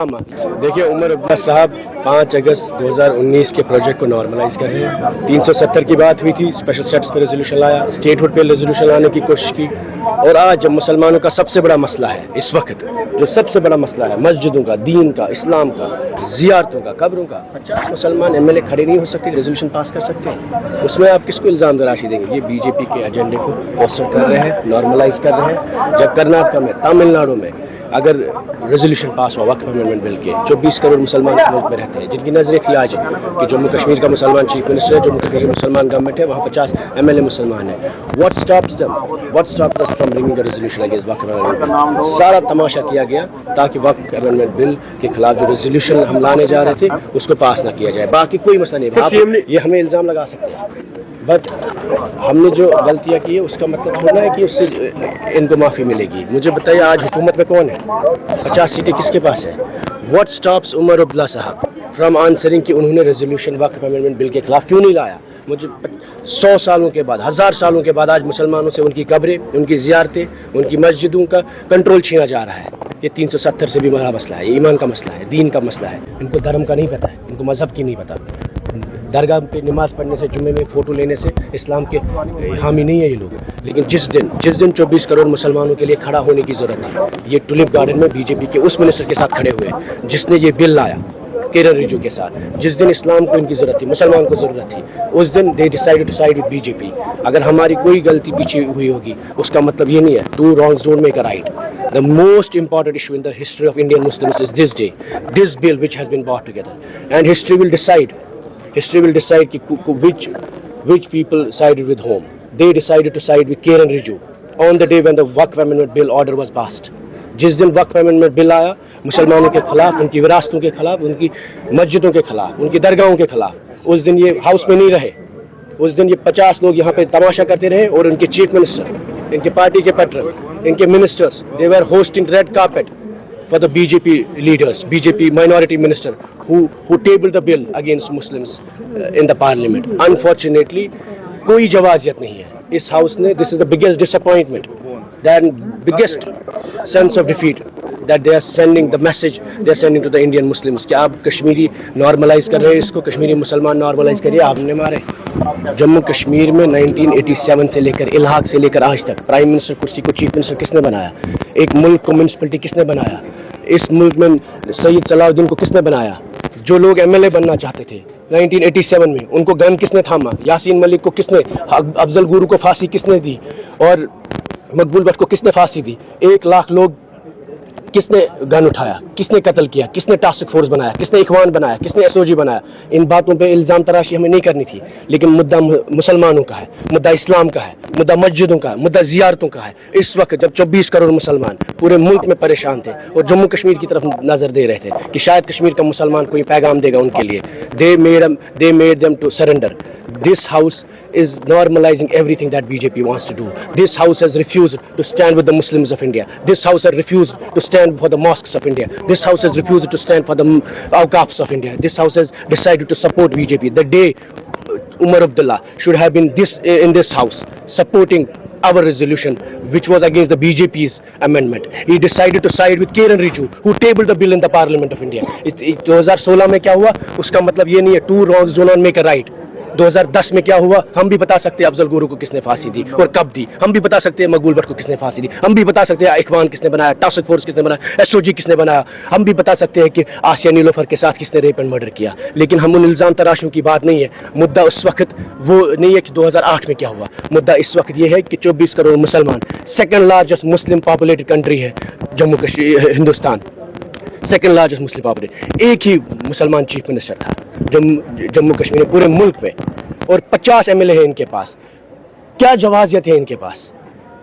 देखिए उमर अब्दुल्ला साहब 5 अगस्त 2019 के प्रोजेक्ट को नॉर्मलाइज कर रहे हैं। 370 की बात हुई थी, स्पेशल स्टेटस पे रेजोल्यूशन लाया, स्टेटहुड पे रेजोल्यूशन लाने की कोशिश की। और आज जब मुसलमानों का सबसे बड़ा मसला है, इस वक्त जो सबसे बड़ा मसला है मस्जिदों का, दीन का, इस्लाम का, जियारतों का, कब्रों का, 50 मुसलमान MLA खड़े नहीं हो सकते, रेजोल्यूशन पास कर सकते हैं। उसमें आप किसको इल्ज़ाम दराशी देंगे? ये बीजेपी के एजेंडे को फोस्टर कर रहे हैं, नॉर्मलाइज कर रहे हैं। जब कर्नाटक में, तमिलनाडु में अगर रेजोल्यूशन पास हुआ वक्फ अमेंडमेंट बिल के, 24 करोड़ मुसलमान इस मुल्क में रहते हैं, जिनकी नजरें थी आज कि जम्मू कश्मीर का मुसलमान चीफ मिनिस्टर है, जम्मू कश्मीर मुसलमान गवर्नमेंट है, वहाँ 50 MLA मुसलमान है। What stops us from bringing a resolution against Waqf amendment? सारा तमाशा किया गया ताकि वक्फ अमेंडमेंट बिल के खिलाफ जो रेजोल्यूशन हम लाने जा रहे थे उसको पास ना किया जाए। बाकी कोई मसला नहीं, आप ये हमें इल्ज़ाम लगा सकते हैं, बट हमने जो गलतियाँ की है उसका मतलब थोड़ा है कि उससे इनको माफ़ी मिलेगी। मुझे बताइए आज हुकूमत में कौन है? 50 सीटें किसके पास है? व्हाट स्टॉप्स उमर अब्दुल्ला साहब फ्रॉम आंसरिंग कि उन्होंने रेजोल्यूशन वक्फ अमेंडमेंट बिल के खिलाफ क्यों नहीं लाया? मुझे 100 सालों के बाद, 1000 सालों के बाद आज मुसलमानों से उनकी कब्रें, उनकी ज़ियारतें, उनकी मस्जिदों का कंट्रोल छीना जा रहा है। ये 370 से भी बड़ा मसला है, ये ईमान का मसला है, दीन का मसला है। इनको धर्म का नहीं पता है, इनको मज़हब की नहीं पता। दरगाह पे नमाज़ पढ़ने से, जुम्मे में फ़ोटो लेने से इस्लाम के हामी नहीं है ये लोग। लेकिन जिस दिन 24 करोड़ मुसलमानों के लिए खड़ा होने की ज़रूरत थी, ये टुलिप गार्डन में बीजेपी के उस मिनिस्टर के साथ खड़े हुए जिसने ये बिल लाया, किरण रिजिजू के साथ। जिस दिन इस्लाम को इनकी ज़रूरत थी, मुसलमान को ज़रूरत थी, उस दिन they decided to side with BJP. अगर हमारी कोई गलती पीछे हुई होगी उसका मतलब ये नहीं है two wrongs don't make a right. The most important issue in the history of Indian Muslims is this day, this bill which has been brought together, and history will decide कि which people sided with whom. They decided to side with Kiran Rijiju on the day when the Waqf Amendment Bill order was passed. जिस दिन वक्फ amendment bill आया, मुसलमानों के खिलाफ, उनकी विरासतों के खिलाफ, उनकी मस्जिदों के खिलाफ, उनकी दरगाहों के खिलाफ, उस दिन ये हाउस में नहीं रहे। उस दिन ये 50 लोग यहाँ पे तमाशा करते रहे और उनके चीफ मिनिस्टर, इनके पार्टी के पैटर्न, इनके ministers, they were hosting red carpet for the BJP leaders, BJP minority minister who tabled the bill against Muslims in the parliament. Unfortunately, कोई जवाजियत नहीं है इस हाउस ने। This is the biggest disappointment, that biggest sense of defeat that they are sending the message they are sending to the Indian Muslims कि आप Kashmiri normalise कर रहे हैं, इसको कश्मीरी मुसलमान नॉर्मलाइज करिए। आपने मारे जम्मू कश्मीर में 1987 से लेकर इलाहाक से लेकर आज तक प्राइम मिनिस्टर कुर्सी को चीफ मिनिस्टर किसने बनाया? एक मुल्क को म्यूनसिपलिटी किसने बनाया? इस मुल्क में सैयद सलाहुद्दीन को किसने बनाया? जो लोग MLA बनना चाहते थे 1987 में, उनको गन किसने थामा? यासीन मलिक को किसने, अफजल गुरु को फांसी किसने दी और मकबूल भट्ट को किसने फांसी दी? 1 लाख लोग किसने गन उठाया? किसने कत्ल किया? किसने टास्क फोर्स बनाया? किसने इखवान बनाया? किसने SOG बनाया? इन बातों पे इल्ज़ाम तराशी हमें नहीं करनी थी, लेकिन मुद्दा मुसलमानों का है, मुद्दा इस्लाम का है, मुद्दा मस्जिदों का है, मुद्दा ज़ियारतों का है। इस वक्त जब 24 करोड़ मुसलमान पूरे मुल्क में परेशान थे और जम्मू कश्मीर की तरफ नज़र दे रहे थे कि शायद कश्मीर का मुसलमान कोई पैगाम देगा उनके लिए, they made them to surrender. This house is normalizing everything that BJP wants to do. This house has refused to stand with the Muslims of India. This house has refused to stand for the mosques of India. This house has refused to stand for the awqafs of India. This house has decided to support BJP. The day Umar Abdullah should have been in this house supporting our resolution which was against the BJP's amendment. He decided to side with Kiran Rijiju who tabled the bill in the Parliament of India. 2016 में क्या हुआ उसका मतलब ये नहीं है two wrongs do not make a right. 2010 में क्या हुआ हम भी बता सकते हैं, अफजल गुरु को किसने फांसी दी और कब दी। हम भी बता सकते हैं मकबूल भट्ट को किसने फांसी दी। हम भी बता सकते हैं इखवान किसने बनाया, टास्क फोर्स किसने बनाया, SOG किसने बनाया। हम भी बता सकते हैं कि आसिया नीलोफर के साथ किसने रेप एंड मर्डर किया। लेकिन हम उन इल्ज़ाम तराशियों की बात नहीं है। मुद्दा उस वक्त वो नहीं है कि 2008 में क्या हुआ। मुद्दा इस वक्त ये है कि 24 करोड़ मुसलमान, second largest Muslim populated country है Jammu Kashmir, Hindustan second largest Muslim populated. एक ही मुसलमान चीफ मिनिस्टर था जम्मू कश्मीर पूरे मुल्क में और 50 MLA है इनके पास। क्या जवाजियत है इनके पास?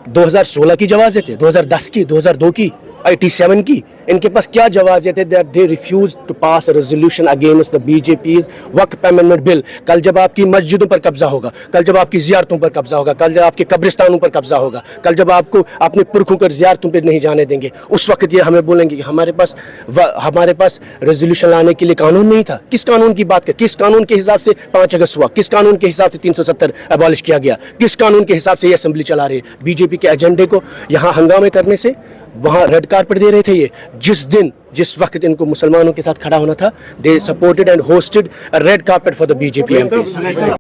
2016 की जवाजियत है, 2010 की, 2002 की, 87 की। इनके पास क्या जवाजियत है that they refuse to pass a resolution against the BJP's Waqf amendment bill? कल जब आपकी मस्जिदों पर कब्जा होगा, कल जब आपकी ज़ियारतों पर कब्जा होगा, कल जब आपके कब्रिस्तानों पर कब्जा होगा, कल जब आपको अपने पुरखों पर ज़ियारतों पर नहीं जाने देंगे, उस वक्त ये हमें बोलेंगे कि हमारे पास रेजोल्यूशन लाने के लिए कानून नहीं था। किस कानून की बात कर? किस कानून के हिसाब से 5 अगस्त हुआ? किस कानून के हिसाब से 370 एबॉलिश किया गया? किस कानून के हिसाब से ये असेंबली चला रही है? बीजेपी के एजेंडे को यहाँ हंगामे करने से وہاں ریڈ کارپٹ دے رہے تھے یہ جس وقت ان کو مسلمانوں کے ساتھ کھڑا ہونا تھا. They supported and hosted red carpet for the BJP MPs.